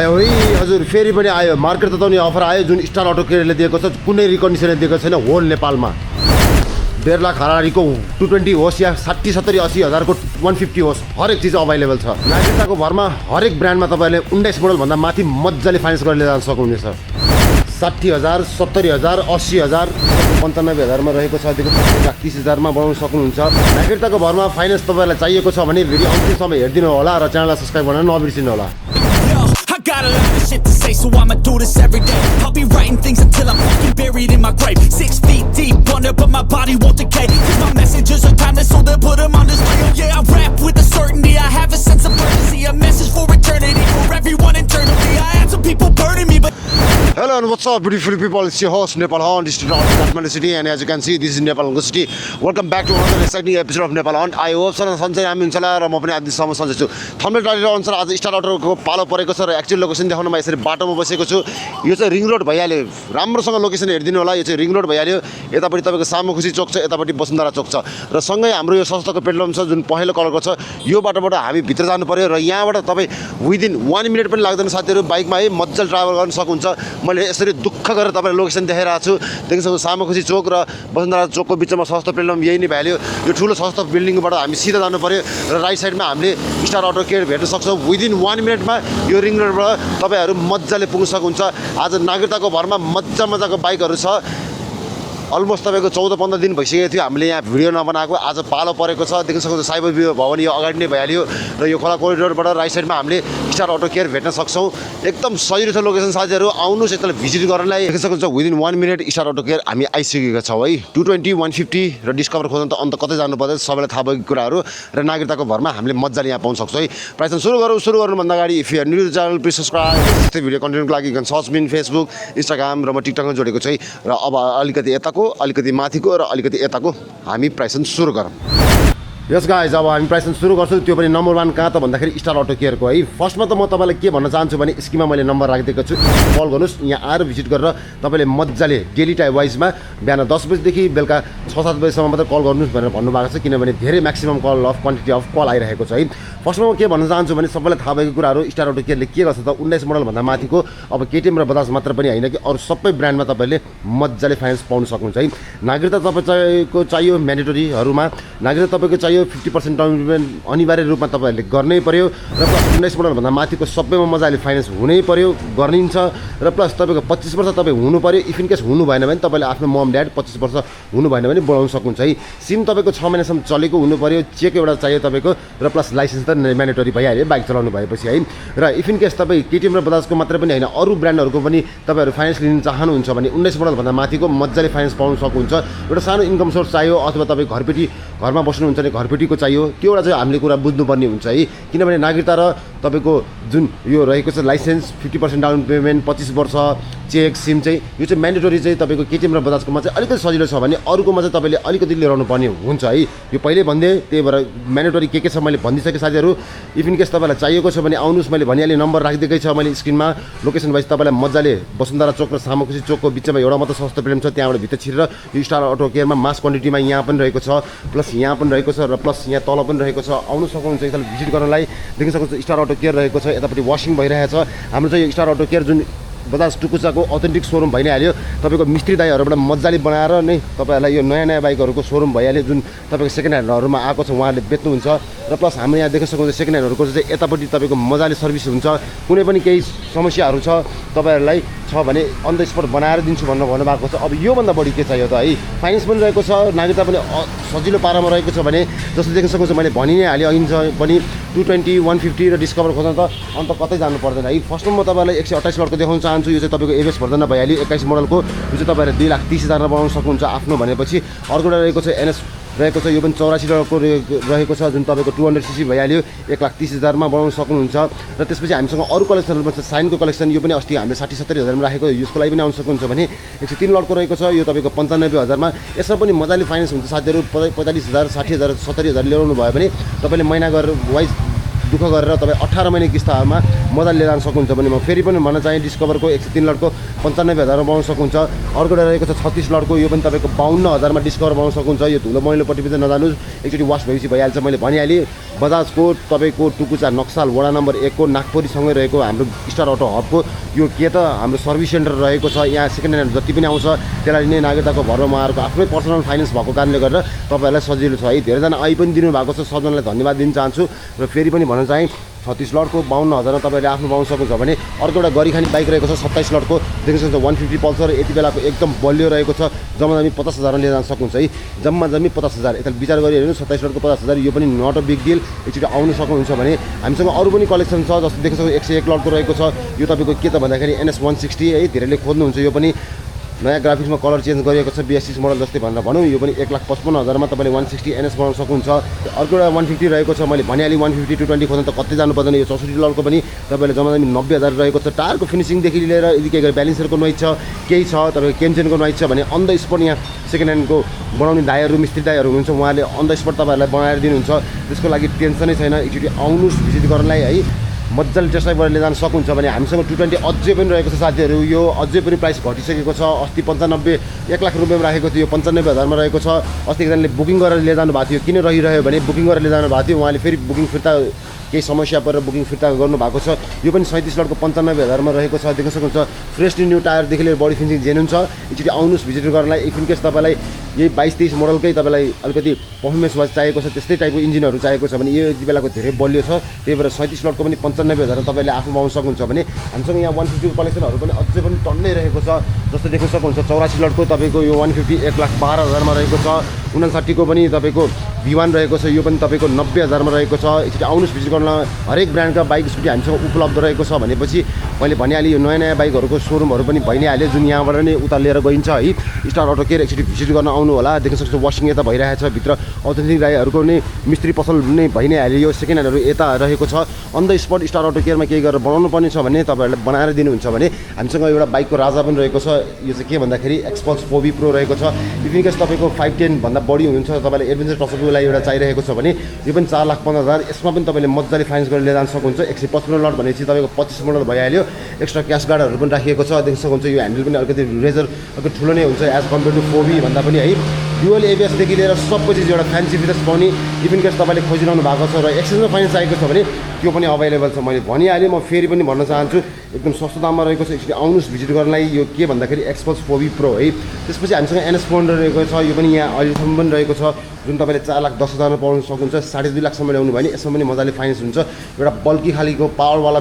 हजुर फेरि पनि आयो मार्केट तताउने अफर आयो जुन स्टार अटो केयरले दिएको छ कुनै रिकन्डिसनले दिएको छैन होल नेपालमा 1.5 लाख हरारीको 220 होस् या 60 70 80 हजारको 150 होस् हरेक चिज अभाइलेबल छ नागरिकताको भरमा हरेक ब्रान्डमा तपाईँले 19 मोडल भन्दा माथि मजाले फाइनेन्स गरेर जान सक्नुहुनेछ 60 हजार 70 हजार 80 हजार 95 हजारमा रहेको छ त्यो 30 हजारमा बनाउन सक्नुहुन्छ नागरिकताको भरमा फाइनेन्स तपाईँलाई चाहिएको छ भने भिडियो अन्तिमसम्म हेरिदिनु होला र च्यानललाई सब्स्क्राइब गर्न नबिर्सिनु होला Got a lot of shit to say, so I'ma do this every day. I'll be writing things until I'm fucking buried in my grave. 6 feet deep under, but my body won't decay. Cause my messages are timeless, so they'll put them on display. Oh yeah, I rap with a certainty, I have a sense of urgency. A message for eternity, for everyone internally. I had some people burning me, but... Hello and what's up beautiful people, it's your host Nepal Hunt, this is Kathmandu city and as you can see this is Nepal city. Welcome back to another exciting episode of Nepal Hunt. I hope सन्चै हामी हुन्छ होला र म पनि आजसम्म सन्चै छु थम्बनेल टाइटल अनुसार आज स्टार अटोको पालो परेको छ र एक्चुअल लोकेसन देखाउनमा यसरी बाटोमा बसेको छु यो चाहिँ रिङ रोड भइहाल्यो राम्रोसँग लोकेसन हेरिदिनु होला यो चाहिँ रिङ रोड भइहाल्यो यतापट्टि तपाईको सामुखुसी चोक छ यतापट्टि वसुन्धरा चोक छ र सँगै हाम्रो यो सस्तोको पेट्रोल पम्प छ जुन पहेँलो कलरको छ यो बाटोबाट हामी भित्र जानु पर्यो र यहाँबाट तपाई विदिन 1 मिनेट पनि लाग्दैन साथीहरु बाइकमा है मज्जाले ट्राभल गर्न सक्नुहुन्छ मैले यसरी दुःख गरेर तपाईलाई लोकेसन देखाइरहेको छु देखिसक्नु सामुखुसी चोक र वसुन्धरा चोकको बिचमा सस्तो पेट्रोल पम्प यही नै भ्याल्यो यो ठुलो सस्तो बिल्डिङबाट हामी सिधा जानु पर्यो र राइट साइडमा हामीले स्टार अटो केयर भेट्न सक्छौं विदिन 1 मिनेटमा यो रिङ रोडबाट तपाईहरु मज्जाले पुग्न सक्नुहुन्छ आज नागरिकताको भरमा मजाको बाइकहरु छ अलमोस्ट तपाईको 14-15 दिन भइसकेको थियो हामीले यहाँ भिडियो नबनाएको आज पालो परेको छ देख्न सक्नुहुन्छ साइबर भवन यो अगाडि नै भइहाल्यो र यो खोला कोरिडोरबाट राइट साइडमा हामीले स्टार अटो केयर भेट्न सक्छौं एकदम सजिलो छ लोकेसन साथीहरु आउनुस् एकताल भिजिट गर्नलाई देख्न सक्नुहुन्छ within 1 minute star auto care हामी आइसकेका छौं है 220 150 र डिस्कभर खोज्न त अन्त कतै जानु पर्दैन सबैलाई थाहा भएको कुराहरु र नागरिकताको भरमा हामीले मज्जाले यहाँ पाउन सक्छौं है प्राइस सुरु गर्नुभन्दा अगाडि if you are new to channel please subscribe यस्तै भिडियो कन्टेन्टको लागि you can search me in Facebook Instagram र म टिकटकमा जोडेको छु है र अब अलिकति यताको अलिकति माथिको र अलिकति यताको हामी प्राइसन सुरु गरौँ यस गाइज अब हामी प्राइसन सुरु गर्छौं त्यो पनि नम्बर 1 कहाँ त भन्दाखेरि स्टार अटो केयरको है फर्स्टमा त म तपाईलाई के भन्न चाहन्छु भने स्क्रिनमा मैले नम्बर राखिदिएको छु कल गर्नुस् यहाँ आएर भिजिट गरेर तपाईले मज्जाले डेली टाइम वाइजमा बिहान 10 बजेदेखि बेलुका 6-7 बजेसम्म मात्र कल गर्नुस् भनेर भन्नुभएको छ किनभने धेरै maximum call of quantity of call आइरहेको छ है फर्स्टमा म के भन्न चाहन्छु भने सबैलाई थाहा भएको कुराहरु स्टार अटो केयरले के गर्छ त 19 मोडल भन्दा माथिको अब केटीएम र बजाज मात्र पनि हैन कि अरु सबै ब्रान्डमा तपाईले मज्जाले फाइनान्स पाउन सक्नुहुन्छ है नागरिकता तपाईको चाहियो म्यान्डेटरीहरुमा नागरिकता तपाईको चाहियो 50% डाउन पेमेन्ट अनिवार्य रूपमा तपाईहरुले गर्नै पर्यो र प्लस 19 मोडल भन्दा माथिको सबैमा मजाले फाइनान्स हुनै पर्यो गर्निन्छ र प्लस तपाईको 25 वर्ष तपाई हुनु पर्यो इफ इन केस हुनु भएन भने तपाईले आफ्नो मम ड्याड 25 वर्ष हुनु भएन भने बोलाउन सक्नुहुन्छ है सिम तपाईको 6 महिनासम्म चलेको हुनु पर्यो चेक एउटा चाहियो तपाईको र प्लस लाइसेन्स त म्यान्डेटरी भइहाल्यो बाइक चलाउनु भएपछि है र इफ इन केस तपाई केटीएम र बजाजको मात्र पनि हैन अरु ब्रान्डहरुको पनि तपाईहरु फाइनान्स लिन चाहनुहुन्छ भने 19 मोडल भन्दा माथिको मज्जाले फाइनान्स पाउन सक्नुहुन्छ एउटा सानो इन्कम सोर्स चाहियो अथवा तपाई घरमा बस्नुहुन्छ भने घरपेटीको चाहियो त्यो एउटा चाहिँ हामीले कुरा बुझ्नुपर्ने हुन्छ है किनभने नागरिकता र तपाईको जुन यो रहेको छ लाइसेन्स 50% डाउन पेमेन्ट 25 वर्ष चेक सिम चाहिँ यो चाहिँ म्यान्डेटरी चाहिँ तपाईको केटीएम र बजाजकोमा चाहिँ अलिकति सजिलो छ भने अरुकोमा चाहिँ तपाईले अलिकति लिइरहनु पर्ने हुन्छ है यो पहिले भन्दै त्यही भएर म्यान्डेटरी के छ मैले भनिसके साथीहरु इफ इन केस तपाईलाई चाहिएको छ भने आउनुस् मैले भनिहाले नम्बर राखिदिएकै छ मैले स्क्रिनमा लोकेसन वाइज तपाईलाई मज्जाले वसुन्धरा चोक र सामुखुसी चोकको बिचमा एउटा मात्र सस्तो प्लेटफर्म छ त्यहाँबाट भित्र छिरेर यो स्टार अटो केयरमा मास क्वान्टिटीमा यहाँ पनि रहेको छ प्लस यहाँ पनि रहेको छ र प्लस यहाँ तल पनि रहेको छ आउनु सक्नुहुन्छ एकताल भिजिट गर्नलाई देख्न सक्नुहुन्छ स्टार अटो केयर रहेको छ यतापट्टि वाशिङ भइरहेछ हाम्रो चाहिँ यो स्टार अटो केयर जुन बजाज टुकुचाको अथेन्टिक सोरुम भइ नै हाल्यो तपाईको मिस्त्री दाइहरुबाट मज्जाले बनाएर नै तपाईहरुलाई यो नयाँ बाइकहरुको सोरुम भइहाल्यो जुन तपाईको सेकेन्ड ह्यान्डहरुमा आएको छ उहाँले बेच्नुहुन्छ र प्लस हाम्रो यहाँ देख्न सक्नुहुन्छ सेकेन्ड ह्यान्डहरुको चाहिँ यतापट्टि तपाईको मज्जाले सर्भिस हुन्छ कुनै पनि केही समस्याहरु छ तपाईहरुलाई छ भने अन द स्पट बनाएर दिन्छु भन्नुभएको छ अब यो भन्दा बढी के चाहियो त है फाइनान्स पनि रहेको छ नागरिकता पनि सजिलो पारामा रहेको छ भने जस्तो देख्न सक्नुहुन्छ मैले भनि नै हाले अघि पनि 220 150 र डिस्कभर खोज्न त अन्त कतै जानु पर्दैन है फर्स्टमा म तपाईलाई 128 मोडलको देखाउन चाहन्छु यो चाहिँ तपाईको एभरेज भर्दैन भइहाल्यो 21 मोडलको यो चाहिँ तपाईहरुले 2,30,000 मा बनाउन सक्नुहुन्छ आफ्नो भनेपछि अर्को रहेको छ एनएस रहेको छ यो पनि 84 को रहेको छ जुन तपाईको 200 सीसी भइहाल्यो 1,30,000 मा बनाउन सक्नुहुन्छ र त्यसपछि हामीसँग अरु कलेक्सनहरुमा छ साइनको कलेक्सन यो पनि अस्ति हामीले 60-70 हजार मा राखेको यसको लागि पनि आउन सक्नुहुन्छ भने 103 लटको रहेको छ यो तपाईको 95,000 मा यसमा पनि मजाले फाइनान्स हुन्छ साथीहरु 45,000 60,000 70,000 ल्याउनु भयो भने तपाईले महिना गरेर वाइज दुःख गरेर तपाईँ 18 महिना किस्तामा मजाले लिएर जान सक्नुहुन्छ भने म फेरि पनि भन्न चाहे डिस्कभरको 103 लटको 95,000मा पाउन सक्नुहुन्छ। अर्को एउटा रहेको छ 36 लटको, यो पनि तपाईँको 52,000मा डिस्कभर पाउन सक्नुहुन्छ। यो धुलो मैलोपट्टि पनि नजानुहोस्, एकचोटि वास भएपछि भइहाल्छ। मैले भनिहालेँ बजाजको तपाईँको टुकुचा नक्साल वडा नम्बर 1 को नागपुरीसँगै रहेको हाम्रो स्टार अटो हबको यो के त हाम्रो सर्भिस सेन्टर रहेको छ। यहाँ सेकेन्ड ह्यान्ड जति पनि आउँछ त्यसलाई लिने नागरिकताको भरमा उहाँहरूको आफ्नै पर्सनल फाइनेन्स भएको कारणले गर्दा तपाईँहरूलाई सजिलो छ है। धेरैजना आई पनि दिनुभएको छ, सबजनालाई धन्यवाद दिन चाहन्छु। र फेरि पनि भन्न चाहेँ 36 लटको 52,000मा तपाईँले आफ्नो पाउन सक्नुहुन्छ भने अर्को एउटा गरिखाने बाइक रहेको छ 27 लटको, देख्न सक्नुहुन्छ 150 पल्सर, यति बेलाको एकदम बलियो रहेको छ। जम्मा जम्मी 50,000मा लिएर जान सक्नुहुन्छ है, जम्मा जम्मी 50,000। यता विचार गरिहेर्नु 27 लटको 50,000, यो पनि नट अ बिग डिल। एकचोटि आउनु सक्नुहुन्छ भने हामीसँग अरू पनि कलेक्सन छ, जस्तो देख्न सक्नुहुन्छ 101 लटको रहेको छ। यो तपाईँको के त भन्दाखेरि NS 160 है, धेरैले खोज्नुहुन्छ। यो पनि नयाँ ग्राफिक्समा कलर चेन्ज गरिएको छ, BS6 मोडल जस्तै भनेर भनौँ। यो पनि 1,55,000मा तपाईँले 160 NS बनाउन सक्नुहुन्छ। अर्को एउटा 150 रहेको छ, मैले भनिहालेँ 150 220 खोज्नु त कतै जानु पर्दैन। यो 64 लटको पनि तपाईँले जम्मा जम्मी 90,000 रहेको छ। टायरको फिनिसिङदेखि लिएर यदि के गरे ब्यालेन्सरको नोइज छ, केही छ तपाईँको केमचेनको नोइज छ भने अन द स्पट यहाँ सेकेन्ड ह्यान्डको बनाउने दाइहरू मिस्त्री दाइहरू हुनुहुन्छ, उहाँले अन द स्पट तपाईँहरूलाई बनाएर दिनुहुन्छ। त्यसको लागि टेन्सनै छैन। एकचोटि आउनुहोस् भिजिट गर्नलाई है, मजाले टेस्ट ड्राइभ गरेर लिएर जान सक्नुहुन्छ भने हामीसँग 220 अझै पनि रहेको छ साथीहरू। यो अझै पनि प्राइस घटिसकेको छ। अस्ति 95 1 लाख रुपियाँमा राखेको थियो, 95,000मा रहेको छ। अस्ति एकजनाले बुकिङ गरेर लिएर जानु भएको थियो, किन रहिरह्यो भने बुकिङ गरेर लिएर जानु भएको थियो, उहाँले फेरि बुकिङ फिर्ता केही समस्या परेर बुकिङ फिर्ता गर्नुभएको छ। यो पनि 37 लटको 95,000मा रहेको छ। देख्न सक्नुहुन्छ फ्रेसली न्यू टायरदेखि लिएर बडी फिनिसिङ जेन्युन छ। एकचोटि आउनुहोस् भिजिट गर्नलाई। इफ इन केस तपाईँलाई यही 22-23 मोडलकै तपाईँलाई अलिकति पर्फर्मेन्स वाइज चाहिएको छ, त्यस्तै टाइपको इन्जिनहरू चाहिएको छ भने यो यति बेलाको धेरै बलियो छ। त्यही भएर 37 लटको पनि 95,000 तपाईँले आफ्नो पाउन सक्नुहुन्छ भने हामीसँग यहाँ 150 कलेक्सनहरू पनि अझै पनि टन्नै रहेको छ। जस्तो देख्न सक्नुहुन्छ 84 लटको तपाईँको यो 150 1,12,000मा रहेको छ। 59 को पनि तपाईँको V1 रहेको छ, यो पनि तपाईँको 90,000मा रहेको छ। एकचोटि आउनुहोस् भिजिट गर्न। हरेक ब्रान्डका बाइक स्कुटी हामीसँग उपलब्ध रहेको छ भनेपछि मैले भनिहालेँ यो नयाँ नयाँ बाइकहरूको सोरुमहरू पनि भइ नै हाल्यो, जुन यहाँबाट नै उता लिएर गइन्छ है। स्टार अटो केयर एकचोटि भिजिट गर्न आउनु होला। देख्न सक्नुहुन्छ वासिङ यता भइरहेको छ, भित्र अथेन्टिक राईहरूको नै मिस्त्री पसल नै भइ नै हाल्यो। यो सेकेन्ड ह्यान्डहरू यता रहेको छ। On the spot Star Auto केयरमा केही गरेर बनाउनु पर्ने छ भने तपाईँहरूले बनाएर दिनुहुन्छ भने हामीसँग एउटा बाइकको राजा पनि रहेको छ। यो चाहिँ के भन्दाखेरि एक्सपल्स 4V प्रो रहेको छ। इफ इन केस तपाईँको 510 भन्दा बढी हुनुहुन्छ, तपाईँलाई एडभेन्चर टचअपको लागि एउटा चाहिरहेको छ भने यो पनि 4,15,000। यसमा पनि तपाईँले मजाले फाइनेन्स गरेर लिएर जान सक्नुहुन्छ। 155 लट भनेपछि तपाईँको 25 मोडल भइहाल्यो। एक्स्ट्रा क्यास गार्डहरू पनि राखिएको छ। देख्न सक्नुहुन्छ यो ह्यान्डल पनि अलिकति रेजर अलिकति ठुलो नै हुन्छ एज कम्पेयर टु 4V भन्दा पनि है। डुअल ABS-देखि लिएर सबै चिज एउटा फ्यान्सी फिचर्स पाउने इफ इन केस तपाईँले खोजिरहनु भएको छ र एक्सचेन्जमा फाइनेन्स चाहिएको छ भने त्यो पनि अभाइलेबल छ। मैले भनिहालेँ, म फेरि पनि भन्न चाहन्छु एकदम सस्तो दाममा रहेको छ। एकचोटि आउनुहोस् भिजिट गर्नलाई। यो के भन्दाखेरि एक्सपल्स 4V प्रो है। त्यसपछि हामीसँग NS 400 रहेको छ। यो पनि यहाँ अहिलेसम्म पनि रहेको छ, जुन तपाईँले 4,10,000मा पाउन सक्नुहुन्छ। 2.5 लाखसम्म ल्याउनु भयो भने यसमा पनि मजाले फाइनेन्स हुन्छ। एउटा बल्की खालीको पावरवाला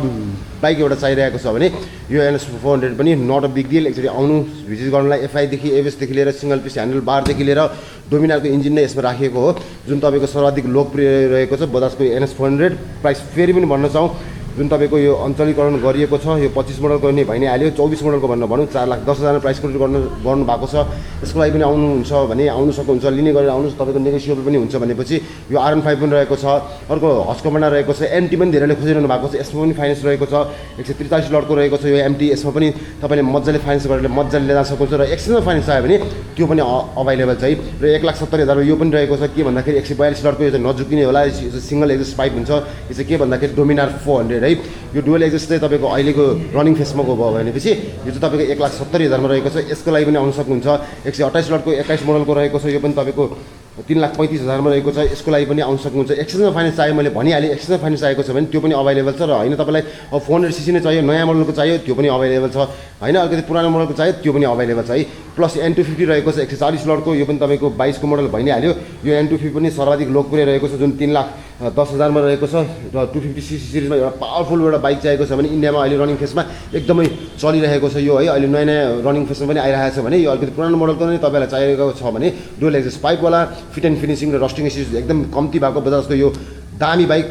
बाइक एउटा चाहिरहेको छ भने यो NS 400 पनि नट अ बिग डिल। एकचोटि आउनु भिजिट गर्नलाई। FI देखि ABS-देखि लिएर सिङ्गल पिस ह्यान्डल बारदेखि लिएर डोमिनारको इन्जिन नै यसमा राखिएको हो, जुन तपाईँको सर्वाधिक लोकप्रिय रहेको छ बजाजको NS 400। प्राइस फेरि पनि भन्न चाहौँ जुन तपाईँको यो अञ्चलीकरण गरिएको छ, यो 25 मोडलको नै भइ नै हाल्यो। 24 मोडलको भनेर भनौँ 4,10,000 प्राइस गर्नु भएको छ। यसको लागि पनि आउनुहुन्छ भने आउनु सक्नुहुन्छ, लिने गरेर आउनुहोस्। तपाईँको नेगोसिएबल पनि हुन्छ भनेपछि यो RN5 पनि रहेको छ। अर्को हस्कोमन्डा रहेको छ। MT पनि धेरैले खोजिरहनु भएको छ, यसमा पनि फाइनेन्स रहेको छ। 143 लटको रहेको छ यो MT। यसमा पनि तपाईँले मजाले फाइनेन्स गरेर मजाले लिएर जान सक्नुहुन्छ। र एक्सचेन्जमा फाइनेन्स चाहियो भने त्यो पनि अभाइलेबल छ है। र 1,70,000 यो पनि रहेको छ। के भन्दाखेरि 142 लटको यो चाहिँ नझुकिने होला, यो सिङ्गल एक्जस्ट पाइप हुन्छ। यो चाहिँ के भन्दाखेरि डोमिनार 400 है। यो डुअल एक्जस्ट चाहिँ तपाईँको अहिलेको रनिङ फेसमा गयो भनेपछि यो चाहिँ तपाईँको 1,70,000मा रहेको छ। यसको लागि पनि आउन सक्नुहुन्छ। 128 लटको 21 मोडलको रहेको छ। यो पनि तपाईँको 3,35,000मा रहेको छ। यसको लागि पनि आउन सक्नुहुन्छ। एक्सचेन्जमा फाइनेन्स चाहियो, मैले भनिहालेँ एक्सचेन्जमा फाइनेन्स चाहिएको छ भने त्यो पनि अभाइलेबल छ। र होइन तपाईँलाई 400cc नै चाहियो, नयाँ मोडलको चाहियो, त्यो पनि अभाइलेबल छ। होइन अलिकति पुरानो मोडलको चाहियो, त्यो पनि अभाइलेबल छ है। प्लस N250 रहेको छ 140 लटको। यो पनि तपाईँको 22 को मोडल भइ नै हाल्यो। यो N250 पनि सर्वाधिक लोकप्रिय रहेको छ, जुन 3,10,000मा रहेको छ। र 250cc सिरिजमा एउटा पावरफुल एउटा बाइक चाहिएको छ भने इन्डियामा अहिले रनिङ फेसमा एकदमै चलिरहेको छ यो है। अहिले नयाँ नयाँ रनिङ फेसमा पनि आइरहेको छ भने यो अलिकति पुरानो मोडलको नै तपाईँलाई चाहिएको छ भने डुअल एक्जस्ट पाइपवाला फिट एन्ड फिनिसिङ र रस्टिङ इस्युज एकदम कम्ती भएको बजाजको यो दामी बाइक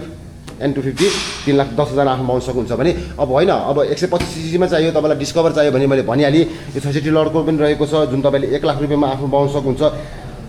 N250 3,10,000 आफ्नो पाउन सक्नुहुन्छ भने अब होइन अब 125cc मा चाहियो तपाईँलाई डिस्कभर चाहियो भने मैले भनिहालेँ यो 66 लटको पनि रहेको छ, जुन तपाईँले 1 लाख रुपियाँमा आफ्नो पाउन सक्नुहुन्छ।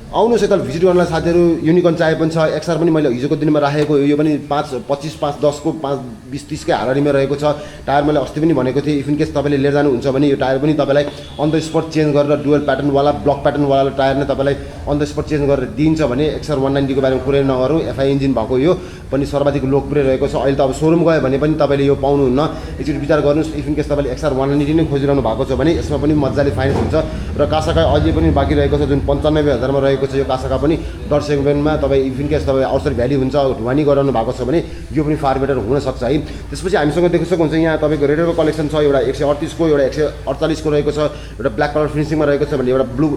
आउनुहोस् यता भिजिट गर्नलाई साथीहरू युनिकर्न चाहे पनि छ एक्सआर पनि मैले हिजोको दिनमा राखेको यो पनि 5-25 5-10 को 5-20-30 कै हालरीमा रहेको छ टायर मैले अस्ति पनि भनेको थिएँ इफ इन केस तपाईँले लिएर जानुहुन्छ भने यो टायर पनि तपाईँलाई अन द स्पट चेन्ज गरेर डुअल प्याटर्नवाला ब्लक प्याटर्नवाला टायर नै तपाईँलाई अन द स्पट चेन्ज गरेर दिन्छ भने एक्सआर 190 को बारेमा कुरै नगरौँ एफआई इन्जिन भएको यो पनि सर्वाधिक लोकप्रिय रहेको छ अहिले त अब सोरुम गयो भने पनि तपाईँले यो पाउनुहुन्न एकचोटि विचार गर्नुहोस् इफ इन केस तपाईँले एक्सआर 190 नै खोजिरहनु भएको छ भने यसमा पनि मजाले फाइनेन्स हुन्छ र कासाका अहिले पनि बाँकी रहेको छ जुन 95,000 मा रहेको छ यो कासाका पनि डर सेगमेन्टमा तपाईँ इफ इन केस तपाईँ आउटसाइड भ्याली हुन्छ ढुवानी गराउनु भएको छ भने यो पनि फार बेटर हुनसक्छ है त्यसपछि हामीसँग देख्न सक्नुहुन्छ यहाँ तपाईँको रेडरको कलेक्सन छ एउटा 138 को एउटा 148 को रहेको छ एउटा ब्ल्याक कलर फिनिसिङमा रहेको छ भने एउटा ब्लू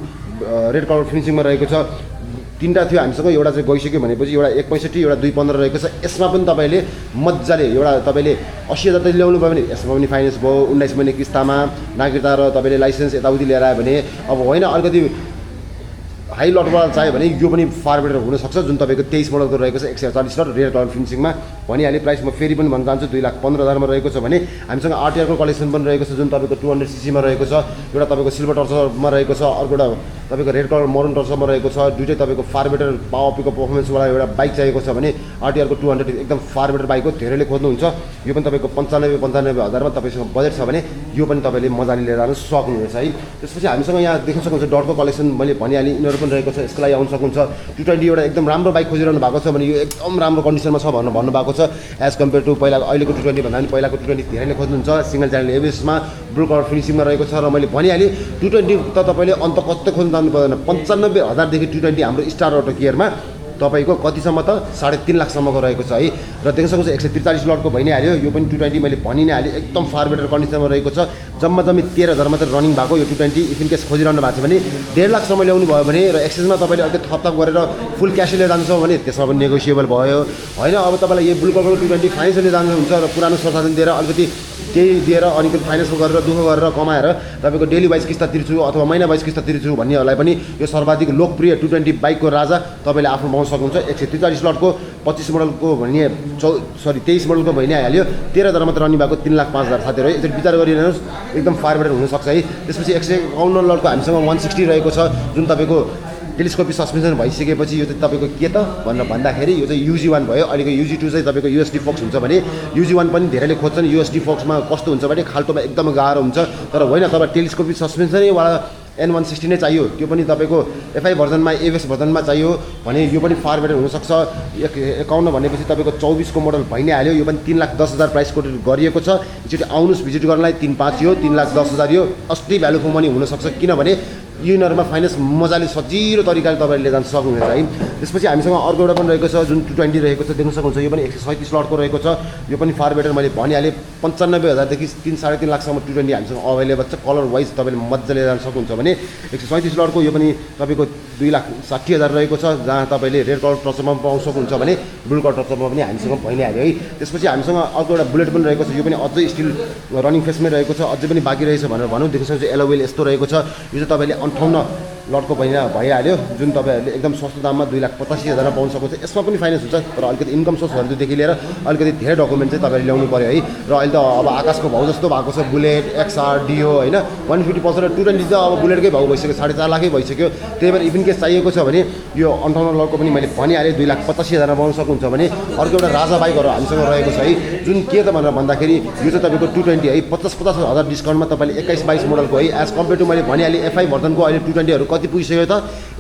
रेड कलर फिनिसिङमा रहेको छ तीनटा थियो हामीसँग एउटा चाहिँ गइसक्यो भनेपछि एउटा 165 एउटा 215 रहेको छ यसमा पनि तपाईँले मजाले एउटा तपाईँले 80,000 त ल्याउनु भयो भने यसमा पनि फाइनेन्स भयो 19 महिने किस्तामा नागरिकता र तपाईँले लाइसेन्स यताउति लिएर आयो भने अब होइन अलिकति हाई लटवाला चाहियो भने यो पनि फार बेटर हुनसक्छ जुन तपाईँको 23 मोडलको रहेको छ 148 लट रेड कलर फिनिसिङमा भनिहालेँ प्राइस म फेरि पनि भन्न चाहन्छु 2,15,000 मा रहेको छ भने हामीसँग आरटीआरको कलेक्सन पनि रहेको छ जुन तपाईँको 200 सीसीमा रहेको छ एउटा तपाईँको सिल्भर टर्चरमा रहेको छ अर्को एउटा तपाईँको रेड कलर मरुन टर्चरमा रहेको छ दुइटै तपाईँको फार बेटर पावर पिकअप पर्फर्मेन्सवाला एउटा बाइक चाहिएको छ भने आरटीआरको 200 एकदम फार बेटर बाइक हो धेरैले खोज्नुहुन्छ यो पनि तपाईँको 95,000 मा तपाईँसँग बजेट छ भने यो पनि तपाईँले मजाले लिएर आउनु सक्नुहुनेछ है त्यसपछि हामीसँग यहाँ देख्न सक्नुहुन्छ डटको कलेक्सन मैले भनिहालेँ यिनीहरू पनि रहेको छ यसको लागि आउन सक्नुहुन्छ 220 एउटा एकदम राम्रो बाइक खोजिरहनु भएको छ भने यो एकदम राम्रो कन्डिसनमा छ भन्नुभएको छ एज कम्पेयर टु पहिला अहिलेको 220 भन्दा पनि पहिलाको 220 धेरैले खोज्नुहुन्छ सिंगल च्यानल एबिएसमा ब्लू कलर फिनिसिङमा रहेको छ र मैले भनिहालेँ 220 त तपाईँले अन्त कतै खोज्नु जानु पर्दैन 95,000 देखि 220 हाम्रो स्टार अटो केयरमा तपाईँको कतिसम्म त 3.5 लाखसम्मको रहेको छ है र देख्न सक्नुहुन्छ 143 लटको भइ नै हाल्यो यो पनि 220 मैले भनि नै हालेँ एकदम फार बेटर कन्डिसनमा रहेको छ जम्मा 13,000 मात्र रनिङ भएको यो 220 इफ इन केस खोजिरहनु भएको छ भने 1.5 लाखसम्म ल्याउनु भयो भने र एक्सचेन्जमा तपाईँले अलिकति थपथप गरेर फुल क्यास लिएर जान्छौँ भने त्यसमा पनि नेगोसिएबल भयो होइन अब तपाईँलाई यो ब्लू कलरको 220 फाइनेन्सले जानुहुन्छ र पुरानो संसाधन दिएर अलिकति त्यही दिएर अनि फाइनेन्स गरेर दुःख गरेर कमाएर तपाईँको डेली वाइज किस्ता तिर्छु अथवा महिना वाइज किस्ता तिर्छु भन्नेहरूलाई पनि यो सर्वाधिक लोकप्रिय 220 बाइकको राजा तपाईँले आफ्नो पाउन सक्नुहुन्छ 143 लटको 25 मोडलको भने 23 मोडलको भइ नै हाल्यो 13,000 मात्र रनिङ भएको 3,05,000 साथीहरू है यसरी विचार गरिरहनुहोस् एकदम फार बेटर हुनसक्छ है त्यसपछि 151 लटको हामीसँग 160 रहेको छ जुन तपाईँको टेलिस्कोपिक सस्पेन्सन भइसकेपछि यो चाहिँ तपाईँको के त भनेर भन्दाखेरि यो चाहिँ UG1 भयो अहिलेको UG2 चाहिँ तपाईँको USD फोक्स हुन्छ भने UG1 पनि धेरैले खोज्छन् USD फोक्समा कस्तो हुन्छ भने खाल्टोमा एकदम गाह्रो हुन्छ तर होइन तपाईँ टेलिस्कोपिक सस्पेन्सनैवाला N160 नै चाहियो त्यो पनि तपाईँको एफआई भर्जनमा एभएस भर्जनमा चाहियो भने यो पनि फार बेटर हुनसक्छ 51 भनेपछि तपाईँको 24 को मोडल भइ नै हाल्यो यो पनि 3,10,000 प्राइस कोट गरिएको छ एकचोटि आउनुहोस् भिजिट गर्नलाई 3.5 यो 3,10,000 यो अस्ति भ्यालु फर मनी हुनसक्छ किनभने यिनीहरूमा फाइनेन्स मजाले सजिलो तरिकाले तपाईँले जान सक्नुहुनेछ है त्यसपछि हामीसँग अर्को एउटा पनि रहेको छ जुन 220 रहेको छ देख्न सक्नुहुन्छ यो पनि 137 लटको रहेको छ यो पनि फार बेटर मैले भनिहालेँ 95,000 देखि 3-3.5 लाखसम्म 220 हामीसँग अभाइलेबल छ कलर वाइज तपाईँले मजाले जान सक्नुहुन्छ भने 137 लटको यो पनि तपाईँको 2,60,000 रहेको छ जहाँ तपाईँले रेड कलर टचमा पाउन सक्नुहुन्छ भने ब्लू कलर टचमा पनि हामीसँग भइ नै हाल्यो है त्यसपछि हामीसँग अर्को एउटा बुलेट पनि रहेको छ यो पनि अझै स्टिल रनिङ फेसमै रहेको छ अझै पनि बाँकी रहेछ भनेर भनौँ देख्न सक्नुहुन्छ एलोवेल यस्तो रहेको छ यो चाहिँ तपाईँले 58 लटको भइहाल्यो जुन तपाईँहरूले एकदम सस्तो दाममा 2,85,000 पाउन सक्नुहुन्छ यसमा पनि फाइनेन्स हुन्छ तर अलिकति इन्कम सोर्सहरूदेखि लिएर अलिकति धेरै डकुमेन्ट चाहिँ तपाईँले ल्याउनु पऱ्यो है र अहिले त अब आकाशको भाउ जस्तो भएको छ बुलेट एक्सआर डिओ होइन 150 पल्सर 220 त अब बुलेटकै भाउ भइसक्यो 4.5 लाखै भइसक्यो त्यही भएर इभन केस चाहिएको छ भने यो 58 लटको पनि मैले भनिहालेँ 2,85,000 पाउन सक्नुहुन्छ भने अर्को एउटा राजा बाइकहरू हामीसँग रहेको छ है जुन के त भनेर भन्दाखेरि यो चाहिँ तपाईँको 220 है 50,000 डिस्काउन्टमा तपाईँले 21-22 मोडलको है एज कम्पेयर टु मैले भनिहालेँ एफआई भर्जनको अहिले 220हरू कति पुगिसक्यो त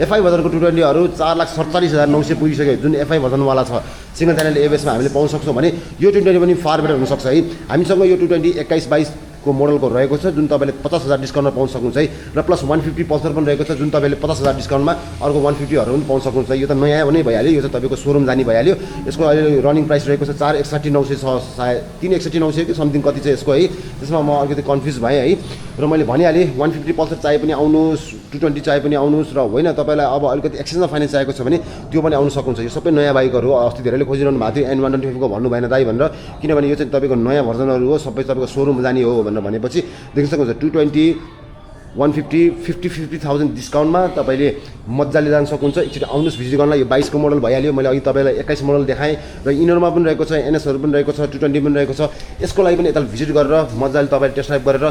एफआई भर्जनको 220हरू 4,47,900 पुगिसक्यो जुन एफआई भर्जनवाला छ सिंगल च्यानल एभएसमा हामीले पाउन सक्छौँ भने यो 220 पनि फार बेटर हुनसक्छ है हामीसँग यो 220 21-22 को मोडलको रहेको छ जुन तपाईँले 50,000 डिस्काउन्टमा पाउन सक्नुहुन्छ है र प्लस 150 पल्सर पनि रहेको छ जुन तपाईँले 50,000 डिस्काउन्टमा अर्को 150हरू पनि पाउन सक्नुहुन्छ यो त नयाँ नै भइहाल्यो यो चाहिँ तपाईँको सोरुम जाने भइहाल्यो यसको अहिले रनिङ प्राइस रहेको छ 4,61,900 छ सायद 3,61,900 कि समथिङ कति छ यसको है त्यसमा म अलिकति कन्फ्युज भएँ है र मैले भनिहालेँ 150 पल्सर चाहे पनि आउनुहोस् 220 चाहे पनि आउनुहोस् र होइन तपाईँलाई अब अलिकति एक्सचेन्जमा फाइनेन्स चाहिएको छ भने त्यो पनि आउन सक्नुहुन्छ यो सबै नयाँ बाइकहरू हो अस्ति धेरैले खोजिरहनु भएको थियो N125 को भन्नु भएन दाइ भनेर किनभने यो चाहिँ तपाईँको नयाँ भर्जनहरू हो सबै तपाईँको सोरुम जाने हो भनेर भनेपछि देख्न सक्नुहुन्छ 220 150,000 डिस्काउन्टमा तपाईँले मजाले जान सक्नुहुन्छ। एकचोटि आउनुहोस् भिजिट गर्नलाई। यो 22 को मोडल भइहाल्यो, मैले अघि तपाईँलाई 21 मोडल देखाएँ र इनरमा पनि रहेको छ, एनएसहरू पनि रहेको छ, 220 पनि रहेको छ। यसको लागि पनि यता भिजिट गरेर मजाले तपाईँले टेस्ट ड्राइभ गरेर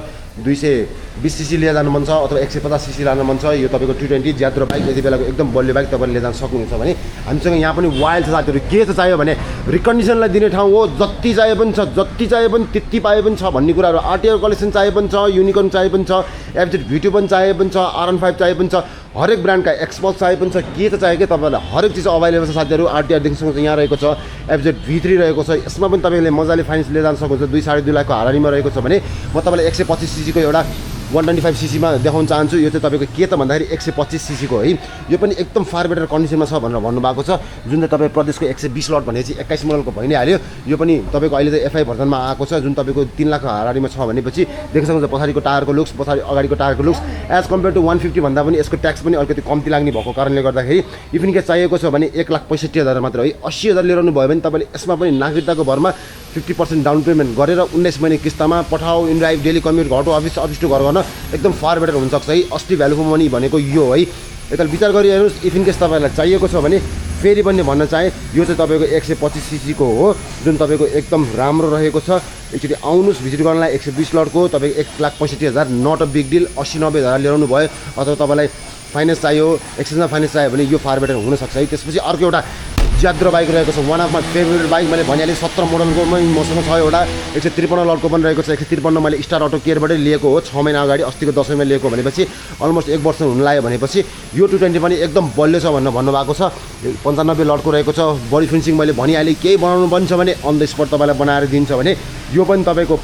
220 सीसी लिएर जानु मन छ अथवा 150 सीसी लानु मन छ, यो तपाईँको 220 ज्याद्रो बाइक यति बेलाको एकदम बलियो बाइक तपाईँले लिएर जान सक्नुहुन्छ भने हामीसँग यहाँ पनि वाइल्ड छ साथीहरू। के छ चाहियो भने रिकन्डिसनलाई दिने ठाउँ हो, जति चाहिए पनि छ, जति चाहिए पनि त्यति पाए पनि छ भन्ने कुराहरू। आरटिआर कलेक्सन चाहिए पनि छ, युनिकर्न चाहिए पनि छ, एफजेड V2 पनि चाहिए पनि छ, R15 चाहिए पनि छ, हरेक ब्रान्डका एक्सपल्स चाहिए पनि छ। के त चाहियो कि तपाईँलाई हरेक चिज अभाइलेबल छ साथीहरू। आरटिआर देख्न सक्नुहुन्छ यहाँ रहेको छ, एफजेड V3 रहेको छ, यसमा पनि तपाईँले मजाले फाइनेन्स लिएर जान सक्नुहुन्छ। 2-2.5 लाखको हारानीमा रहेको छ भने म तपाईँलाई 125 सीसीको एउटा 125 सीसीमा देखाउन चाहन्छु। यो चाहिँ तपाईँको के त भन्दाखेरि 125 सीसीको है, यो पनि एकदम फार बेटर कन्डिसनमा छ भनेर भन्नुभएको छ। जुन चाहिँ तपाईँ प्रदेशको 120 लट भनेपछि 21 मोडलको भइ नै हाल्यो। यो पनि तपाईँको अहिले चाहिँ FI भर्जनमा आएको छ, जुन तपाईँको 3 लाख हारानीमा छ भनेपछि देख्न सक्नुहुन्छ पछाडिको टायरको लुक्स, पछाडि अगाडिको टायरको लुक्स एज कम्पेयर टु 150 भन्दा पनि यसको ट्याक्स पनि अलिकति कम्ती लाग्ने भएको कारणले गर्दाखेरि इभन के चाहिएको छ भने 1,65,000 मात्र है। 80,000 लिएर आउनु भयो भने तपाईँले यसमा पनि नागरिकताको भरमा 50% डाउन पेमेन्ट गरेर 19 महिने किस्तामा पठाऊ, इनड्राइभ, डेली कम्युट, घर टु अफिस, अफिस टु घर गर्न एकदम फार बेटर हुनसक्छ है। अस्ति भ्यालु फर मनी भनेको यो है। यता विचार गरिहेर्नुहोस्। इफ इन केस तपाईँलाई चाहिएको छ भने फेरि पनि भन्न चाहे यो चाहिँ तपाईँको 125 सीसीको हो, जुन तपाईँको एकदम राम्रो रहेको छ। एकचोटि आउनुहोस् भिजिट गर्नलाई। 120 लटको तपाईँको 1,65,000 नट अ बिग डिल। 80-90,000 ल्याउनु भयो अथवा तपाईँलाई फाइनेन्स चाहियो, एक्सचेन्जमा फाइनेन्स चाहियो भने यो फार बेटर हुनसक्छ है। त्यसपछि अर्को एउटा ज्याद्रो बाइक रहेको छ, one of my favourite bike. मैले भनिहालेँ 17 मोडलको मसँग छ एउटा 153 लटको पनि रहेको छ। 153 मैले स्टार अटो केयरबाटै लिएको हो, 6 महिना अगाडि, अस्तिको दसैँमा लिएको भनेपछि अलमोस्ट 1 वर्ष हुन लाग्यो भनेपछि यो 220 पनि एकदम बलियो छ भनेर भन्नुभएको छ। 95 लटको रहेको छ। बडी फिनिसिङ मैले भनिहालेँ, केही बनाउनु पनि छ भने अन द स्पट तपाईँलाई बनाएर दिन्छ भने यो पनि तपाईँको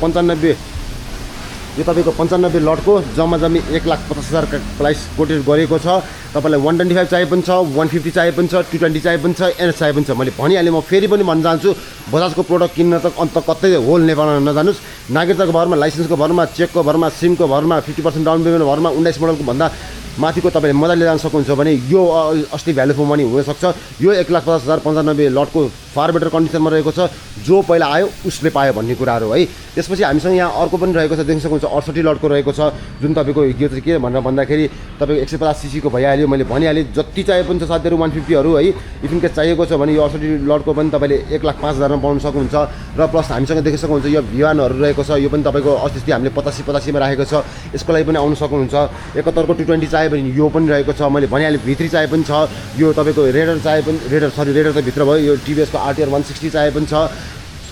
95 लटको जम्मा 1,50,000 का प्राइस कोटेड गरेको छ। तपाईँलाई 125 चाहिए पनि छ, 150 चाहिए पनि छ, 220 चाहिए पनि छ, एनएस चाहिए पनि छ। मैले भनिहालेँ, म फेरि पनि भन्न चाहन्छु बजाजको प्रोडक्ट किन्न त अन्त कतै होल नेपालमा नजानुहोस्। नागरिकताको भरमा, लाइसेन्सको भरमा, चेकको भरमा, सिमको भरमा, 50% डाउन पेमेन्ट भरमा 19 मोडलको भन्दा माथिको तपाईँले मजाले जान सक्नुहुन्छ भने यो अस्ति भ्यालु फर मनी हुनसक्छ। यो 1,50,000 95 लटको फार बेटर कन्डिसनमा रहेको छ। जो पहिला आयो उसले पायो भन्ने कुराहरू है। त्यसपछि हामीसँग यहाँ अर्को पनि रहेको छ, देख्न सक्नुहुन्छ 68 लटको रहेको छ, जुन तपाईँको यो चाहिँ के भनेर भन्दाखेरि तपाईँको 150 सीसीको भइहाल्यो। मैले भनिहालेँ जति चाहिए पनि छ साथीहरू 150हरू है। इफिन केस चाहिएको छ भने यो 68 लटको पनि तपाईँले 1,05,000 मा पाउन सक्नुहुन्छ। र प्लस हामीसँग देख्न सक्नुहुन्छ यो V1हरू रहेको छ। यो पनि तपाईँको अस्ति हामीले 85 मा राखेको छ, यसको लागि पनि आउन सक्नुहुन्छ। 71 को 220 चाहियो भने यो पनि रहेको छ। मैले भनिहालेँ V3 चाहिए पनि छ। यो तपाईँको रेडर चाहिए पनि, रेडर त भित्र भयो। यो टिभीएसको RTR 160 चाहिए पनि छ।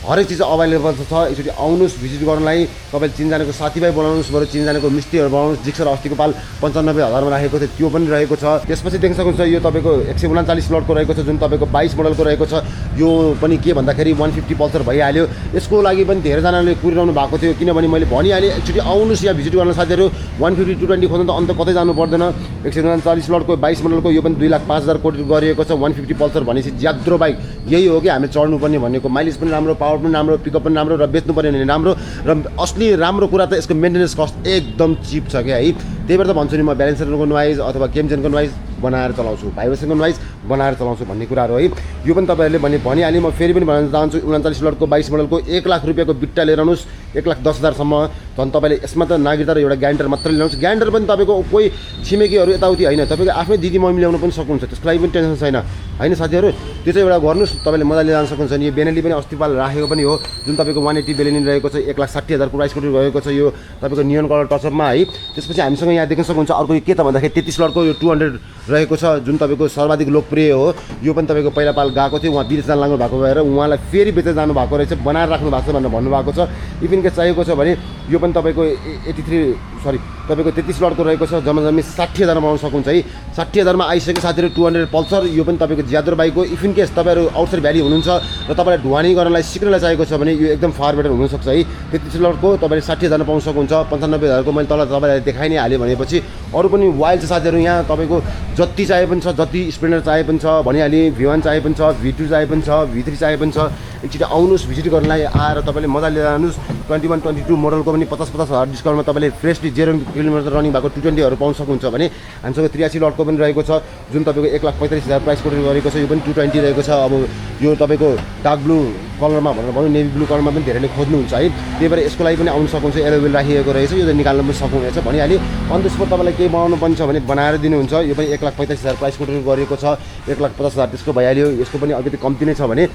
हरेक चिज अभाइलेबल छ। एकचोटि आउनुहोस् भिजिट गर्नलाई। तपाईँले चिनजानेको साथीभाइ बोलाउनुहोस्, बरु चिनजानेको मिस्त्रीहरू बोलाउनुहोस्। जिक्सर अस्तिको पाल 95,000 मा राखेको थियो, त्यो पनि रहेको छ। त्यसपछि देख्न सक्नुहुन्छ यो तपाईँको 139 लटको रहेको छ, जुन तपाईँको 22 मोडलको रहेको छ। यो पनि के भन्दाखेरि 150 पल्सर भइहाल्यो। यसको लागि पनि धेरैजनाले कुरिरहनु भएको थियो, किनभने मैले भनिहालेँ एकचोटि आउनुहोस् यहाँ भिजिट गर्न साथीहरू। 150 220 खोज्नु त अन्त कतै जानु पर्दैन। 139 लटको 22 मोडलको यो पनि 2,05,000 कोटेड गरिएको छ। 150 पल्सर भनेपछि ज्याद्रो बाइक यही हो कि हामीले चढ्नुपर्ने भनेको। माइलेज पनि राम्रो, पावर पनि राम्रो, पिकअप पनि राम्रो, र बेच्नु पर्ने भने राम्रो। र असली राम्रो कुरा त यसको मेन्टेनेन्स कस्ट एकदम चिप छ क्या है। त्यही भएर त भन्छु नि म ब्यालेन्सरको नोइज अथवा केमजेनको नोइज बनाएर चलाउँछु, भाइब्रेसनको नोइज बनाएर चलाउँछु भन्ने कुराहरू है। यो पनि तपाईँहरूले भनिहालेँ। म फेरि पनि भन्न चाहन्छु 39 लटको 22 मोडलको 1 लाख रुपियाँको बिट्टा लिएर आउनुहोस्। 1,10,000 सम्म झन् तपाईँले यसमा त नागरिकता र एउटा ग्यारेन्टर मात्रै ल्याउनुहोस्। ग्यारेन्टर पनि तपाईँको कोही छिमेकीहरू यताउति होइन, तपाईँको आफ्नै दिदी मम्मी ल्याउनु पनि सक्नुहुन्छ। त्यसको लागि पनि टेन्सन छैन होइन साथीहरू। त्यो चाहिँ एउटा गर्नुहोस्, तपाईँले मजाले जान सक्नुहुन्छ। यो बेनेली पनि अस्तिपाल राखेको पनि हो, जुन तपाईँको 180 बेलेनी रहेको छ। 1,60,000 को प्राइस कोटेड रहेको छ। यो तपाईँको नियन कलर टचअपमा है। त्यसपछि हामीसँग यहाँ देख्न सक्नुहुन्छ अर्को के त भन्दाखेरि 33 लटको यो 200 रहेको छ, जुन तपाईँको सर्वाधिक लोकप्रिय हो। यो पनि तपाईँको पहिला पाल गएको थियो, उहाँ विदेश जान लाग्नु भएको भएर उहाँलाई फेरि बेचेर जानु भएको रहेछ, बनाएर राख्नु भएको छ भनेर भन्नुभएको छ। इभन के चाहिएको छ भने यो पनि तपाईँको 33 लटको रहेको छ। जम्मा 60,000 मा आउन सक्नुहुन्छ है। 60,000 मा आइसक्यो साथीहरू 200 पल्सर। यो पनि तपाईँको ज्याद्रो बाइक हो। इफ इन केस तपाईँहरू आउटसाइड भ्याली हुनुहुन्छ र तपाईँलाई ढुवानी गर्नलाई सिक्नलाई चाहिएको छ भने यो एकदम फार बेटर हुनसक्छ है। 33 लटको तपाईँले 60,000 मा पाउन सक्नुहुन्छ। 95,000 को मैले तल तपाईँलाई देखाइ नै हालेँ भनेपछि अरू पनि वाइल्ड छ साथीहरू। यहाँ तपाईँको जति चाहिए पनि छ, जति स्प्लेन्डर चाहिए पनि छ भनिहालेँ। V1 चाहिए पनि छ, V2 चाहिए पनि छ, V3 चाहिए पनि छ। एकचोटि आउनुहोस् भिजिट गर्नलाई। आएर तपाईँले मजाले जानुहोस्। 21-22 मोडलको पनि 50,000 डिस्काउन्टमा तपाईँले फ्रेसली किलोमिटर रनिङ भएको 220हरू पाउन सक्नुहुन्छ भने हामीसँग 83 लटको पनि रहेको छ जुन तपाईँको 1,45,000 प्राइस कोटेड गरेको छ यो पनि 220 रहेको छ अब यो तपाईँको डार्क ब्लू कलरमा भनेर भनौँ नेभी ब्लू कलरमा पनि धेरैले खोज्नुहुन्छ है त्यही भएर यसको लागि पनि आउनु सक्नुहुन्छ एलोभेल राखिएको रहेछ यो चाहिँ निकाल्न पनि सक्नुहुनेछ भनिहालेँ अन द स्पोट तपाईँलाई केही बनाउनु पनि छ भने बनाएर दिनुहुन्छ यो पनि 1,45,000 प्राइस कोटेड गरेको छ 1,50,000 त्यसको भइहाल्यो यसको पनि अलिकति कम्ती नै छ भने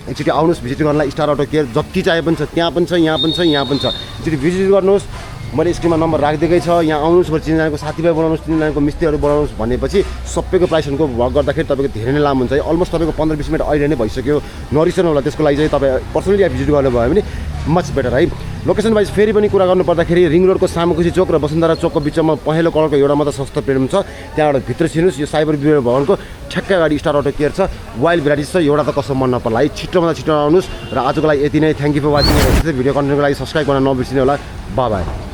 एकचोटि आउनुहोस् भिजिट गर्नलाई स्टार अटो केयर जति चाहे पनि छ त्यहाँ पनि छ यहाँ पनि छ यहाँ पनि छ एकचोटि भिजिट गर्नुहोस् मैले स्क्रिनमा नम्बर राखिदिएकै छ यहाँ आउनुहोस् बरु चिनजनाको साथीभाइ बनाउनुहोस् चिनजनाको मिस्त्रीहरू बनाउनुहोस् भनेपछि सबैको प्राइसहरूको भग गर्दाखेरि तपाईँको धेरै नै लाभ हुन्छ है अलमोस्ट तपाईँको 15-20 मिनट अहिले नै भइसक्यो नरिसाउनु होला त्यसको लागि चाहिँ तपाईँ पर्सनली भिजिट गर्नुभयो भने मच बेटर है लोकेसन वाइज फेरि पनि कुरा गर्नु पर्दाखेरि रिङ रोडको सामुखुसी चोक र वसुन्धरा चोकको बिचमा पहेँलो कलरको एउटा मात्र सस्तो पेडम छ त्यहाँबाट भित्र छिर्नुहोस् यो साइबर बियर भवनको ठ्याक्कै अगाडि स्टार अटो केयर छ वाइल्ड भेराइटिज छ एउटा त कसो मन नपर्ला है छिटोभन्दा छिटो आउनुहोस् र आजको लागि यति नै thank you for watching video कन्टेन्टको लागि सब्सक्राइब गर्न नबिर्सिनु होला बाई